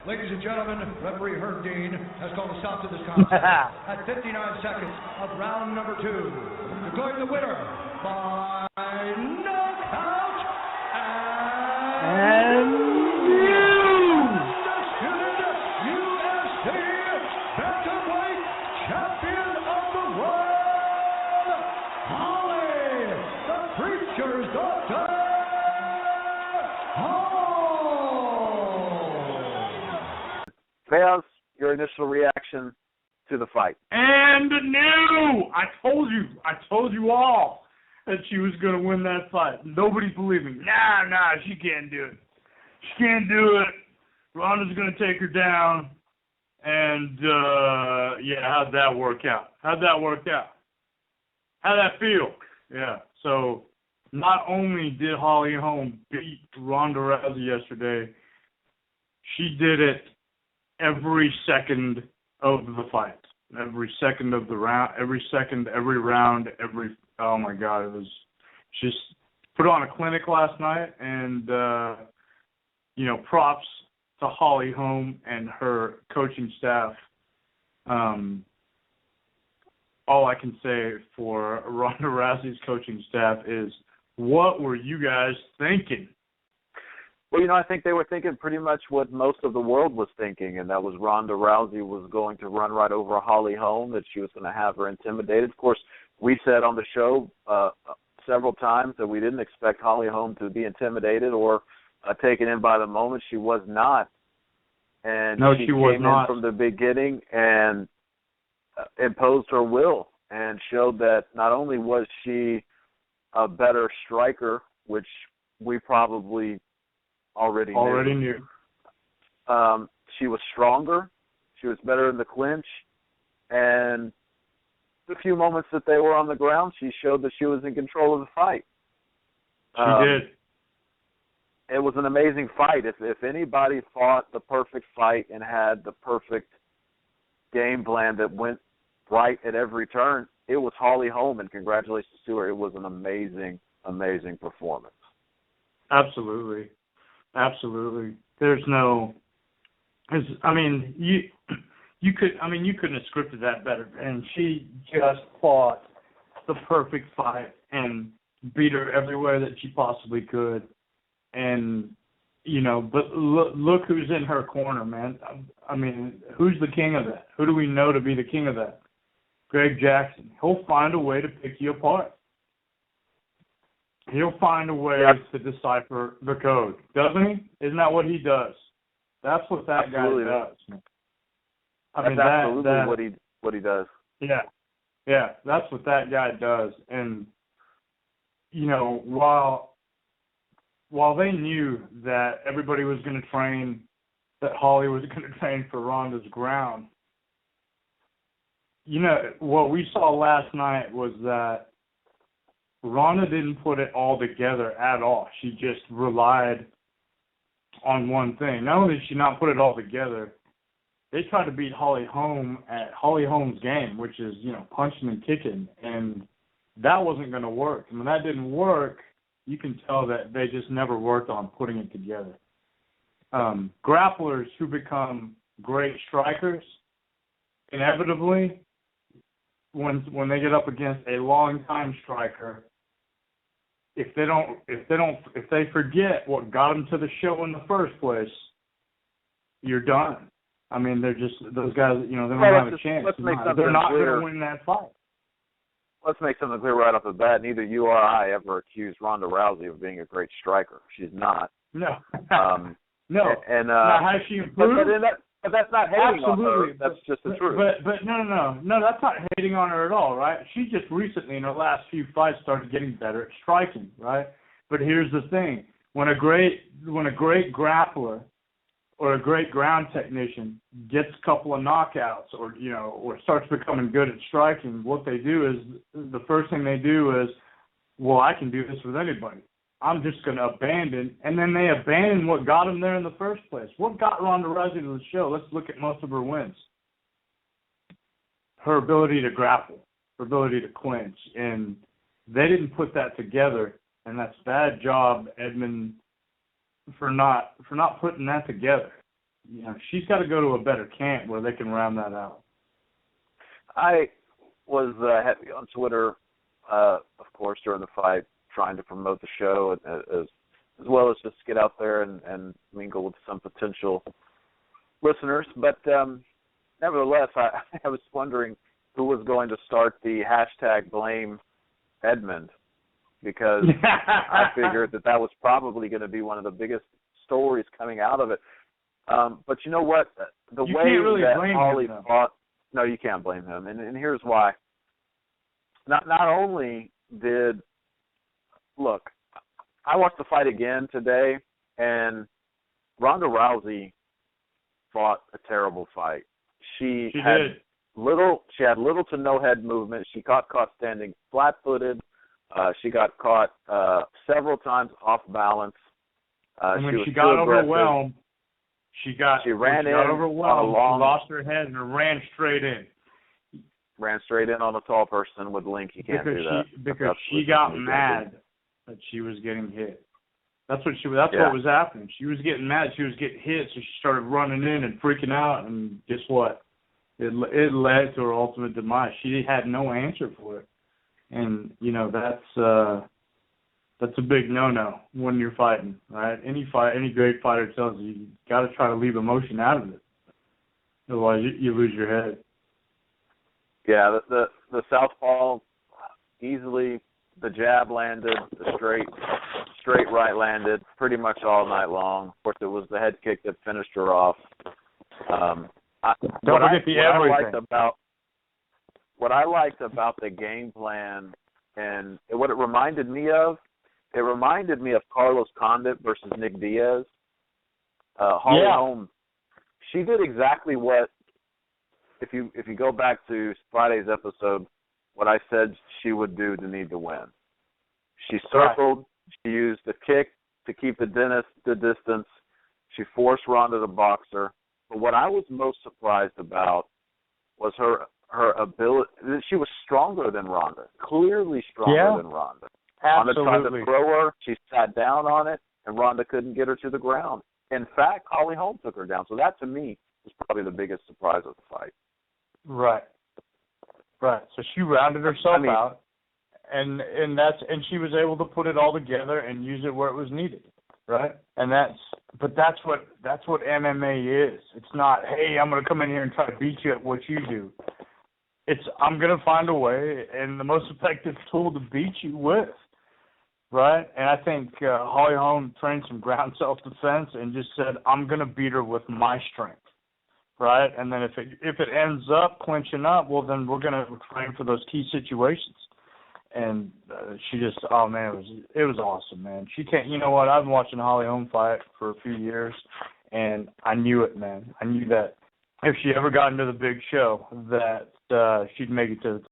Ladies and gentlemen, referee Herb Dean has called a stop to this contest at 59 seconds of round number 2. Declaring the winner by knockout and undisputed UFC bantamweight champion of the world, Holly, the Preacher's daughter, Holm. Baz, your initial reaction to the fight? And no! I told you all that she was going to win that fight. Nobody's believing me. Nah, she can't do it. She can't do it. Ronda's going to take her down. And, how'd that work out? How'd that feel? Yeah, so not only did Holly Holm beat Ronda Rousey yesterday, she did it every second of the fight, every second of the round, every round, oh my God, it was just put on a clinic last night, and, props to Holly Holm and her coaching staff. All I can say for Ronda Rousey's coaching staff is, what were you guys thinking? Well, I think they were thinking pretty much what most of the world was thinking, and that was Ronda Rousey was going to run right over Holly Holm, that she was going to have her intimidated. Of course, we said on the show several times that we didn't expect Holly Holm to be intimidated or taken in by the moment. She was not. And no, she was came not. in from the beginning and imposed her will and showed that not only was she a better striker, which we probably already knew. She was stronger. She was better in the clinch. And the few moments that they were on the ground, she showed that she was in control of the fight. She did. It was an amazing fight. If anybody fought the perfect fight and had the perfect game plan that went right at every turn, it was Holly Holm, and congratulations to her. It was an amazing, amazing performance. Absolutely. There's no, you couldn't have scripted that better. And she just fought the perfect fight and beat her everywhere that she possibly could. And, but look who's in her corner, man. Who's the king of that? Who do we know to be the king of that? Greg Jackson. He'll find a way to pick you apart. He'll find a way to decipher the code, doesn't he? Isn't that what he does? That's what that absolutely guy does. That's absolutely what he does. Yeah, that's what that guy does. And while they knew that everybody was going to train, that Holly was going to train for Ronda's ground, what we saw last night was that Ronda didn't put it all together at all. She just relied on one thing. Not only did she not put it all together, they tried to beat Holly Holm at Holly Holm's game, which is, punching and kicking, and that wasn't going to work. And when that didn't work, you can tell that they just never worked on putting it together. Grapplers who become great strikers, inevitably, when they get up against a long-time striker, if they forget what got them to the show in the first place, you're done. They're just, those guys, they don't have a chance. They're not going to win that fight. Let's make something clear right off the bat. Neither you or I ever accused Ronda Rousey of being a great striker. She's not. No. No. And now, has she improved? But that's not hating Absolutely. on her. That's just the truth. But no, that's not hating on her at all, right? She just recently, in her last few fights, started getting better at striking, right? But here's the thing: when a great grappler or a great ground technician gets a couple of knockouts, or starts becoming good at striking, what they do is, the first thing they do is, well, I can do this with anybody. I'm just going to abandon, and then they abandon what got them there in the first place. What got Ronda Rousey to the show? Let's look at most of her wins. Her ability to grapple, her ability to clinch, and they didn't put that together, and that's a bad job, Edmund, for not putting that together. she's got to go to a better camp where they can round that out. I was heavy on Twitter, of course, during the fight, trying to promote the show as well as just get out there and mingle with some potential listeners. But nevertheless, I was wondering who was going to start the hashtag blame Edmund, because I figured that was probably going to be one of the biggest stories coming out of it. But you know what? The you way can't really that blame Holly him, fought, no, you can't blame him. And here's why. Not only did, look, I watched the fight again today, and Ronda Rousey fought a terrible fight. She had little to no head movement. She got caught standing flat-footed. She got caught several times off balance. And when she got overwhelmed, she ran in overwhelmed. She lost her head and ran straight in. Ran straight in on a tall person with Link. You can't do that. Because she got mad that she was getting hit. That's what was happening. She was getting mad. She was getting hit, so she started running in and freaking out. And guess what? It led to her ultimate demise. She had no answer for it. And that's a big no-no when you're fighting, right? Any great fighter tells you got to try to leave emotion out of it. Otherwise, you lose your head. Yeah, the southpaw easily, the jab landed, the straight right landed pretty much all night long. Of course, it was the head kick that finished her off. Don't forget the everything. What I liked about the game plan and what it reminded me of Carlos Condit versus Nick Diaz. Holly Holm, she did exactly what, if you go back to Friday's episode, what I said she would do to need to win. She circled. She used the kick to keep the distance. She forced Ronda to box her. But what I was most surprised about was her ability. She was stronger than Ronda, clearly stronger than Ronda. Absolutely. Ronda tried to throw her. She sat down on it, and Ronda couldn't get her to the ground. In fact, Holly Holm took her down. So that, to me, was probably the biggest surprise of the fight. Right. So she rounded herself out, and she was able to put it all together and use it where it was needed. Right. And that's what MMA is. It's not, hey, I'm going to come in here and try to beat you at what you do. It's, I'm going to find a way, and the most effective tool to beat you with. Right? And I think Holly Holm trained some ground self-defense and just said, I'm going to beat her with my strength. Right? And then if it ends up clinching up, well, then we're going to train for those key situations. And she just, oh, man, it was awesome, man. She can't, you know what, I've been watching Holly Holm fight for a few years, and I knew it, man. I knew that if she ever got into the big show, that she'd make it to the